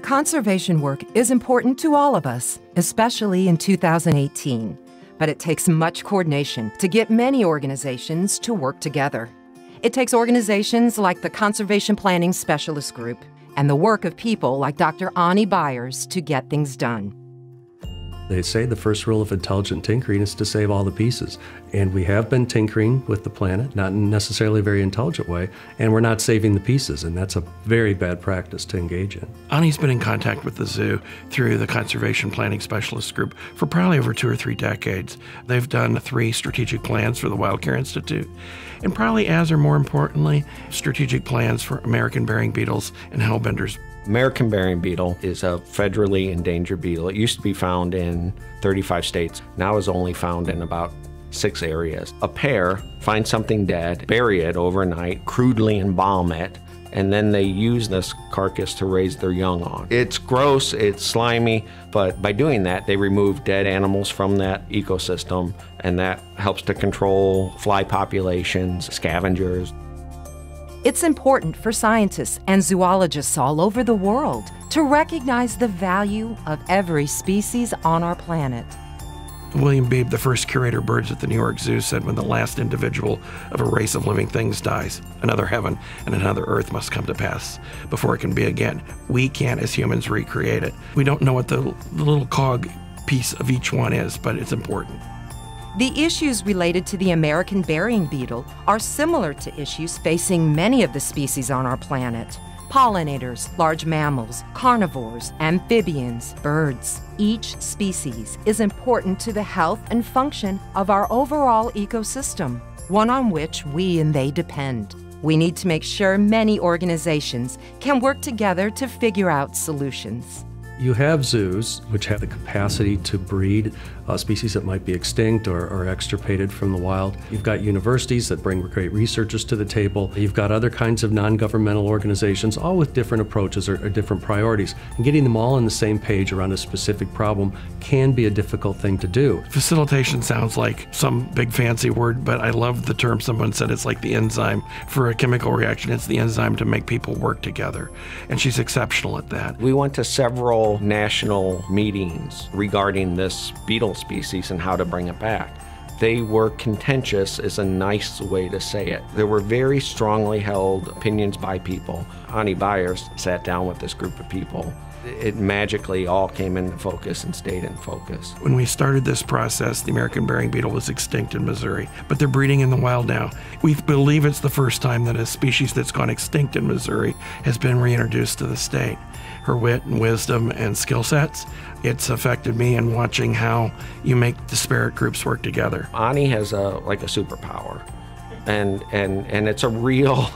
Conservation work is important to all of us, especially in 2018. But it takes much coordination to get many organizations to work together. It takes organizations like the Conservation Planning Specialist Group and the work of people like Dr. Onnie Byers to get things done. They say the first rule of intelligent tinkering is to save all the pieces. And we have been tinkering with the planet, not in necessarily a very intelligent way, and we're not saving the pieces, and that's a very bad practice to engage in. Onnie's been in contact with the zoo through the Conservation Planning Specialist Group for probably over 2 or 3 decades. They've done 3 strategic plans for the Wild Care Institute, and probably as or more importantly, strategic plans for American burying beetles and hellbenders. American burying beetle is a federally endangered beetle. It used to be found in 35 states. Now is only found in about 6 areas. A pair find something dead, bury it overnight, crudely embalm it, and then they use this carcass to raise their young on. It's gross, it's slimy, but by doing that, they remove dead animals from that ecosystem, and that helps to control fly populations, scavengers. It's important for scientists and zoologists all over the world to recognize the value of every species on our planet. William Beebe, the first curator of birds at the New York Zoo, said when the last individual of a race of living things dies, another heaven and another earth must come to pass before it can be again. We can't, as humans, recreate it. We don't know what the little cog piece of each one is, but it's important. The issues related to the American burying beetle are similar to issues facing many of the species on our planet. Pollinators, large mammals, carnivores, amphibians, birds. Each species is important to the health and function of our overall ecosystem, one on which we and they depend. We need to make sure many organizations can work together to figure out solutions. You have zoos which have the capacity to breed species that might be extinct or extirpated from the wild. You've got universities that bring great researchers to the table. You've got other kinds of non-governmental organizations, all with different approaches or different priorities. And getting them all on the same page around a specific problem can be a difficult thing to do. Facilitation sounds like some big fancy word, but I love the term someone said it's like the enzyme for a chemical reaction. It's the enzyme to make people work together. And she's exceptional at that. We went to several national meetings regarding this beetle species and how to bring it back. They were contentious is a nice way to say it. There were very strongly held opinions by people. Onnie Byers sat down with this group of people. It magically all came into focus and stayed in focus. When we started this process, the American burying beetle was extinct in Missouri, but they're breeding in the wild now. We believe it's the first time that a species that's gone extinct in Missouri has been reintroduced to the state. Her wit and wisdom and skill sets, it's affected me in watching how you make disparate groups work together. Onnie has like a superpower, and it's a real,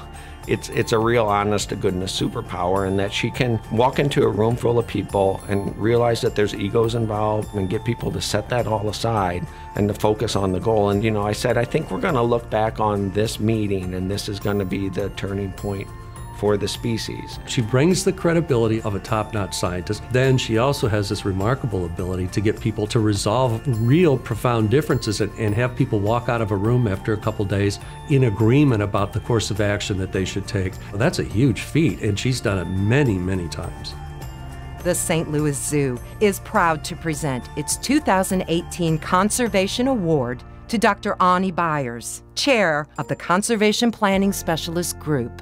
it's a real honest to goodness superpower, in that she can walk into a room full of people and realize that there's egos involved and get people to set that all aside and to focus on the goal. And you know, I said, I think we're going to look back on this meeting and this is going to be the turning point for the species. She brings the credibility of a top-notch scientist. Then she also has this remarkable ability to get people to resolve real profound differences and have people walk out of a room after a couple days in agreement about the course of action that they should take. Well, that's a huge feat, and she's done it many, many times. The St. Louis Zoo is proud to present its 2018 Conservation Award to Dr. Onnie Byers, Chair of the Conservation Planning Specialist Group.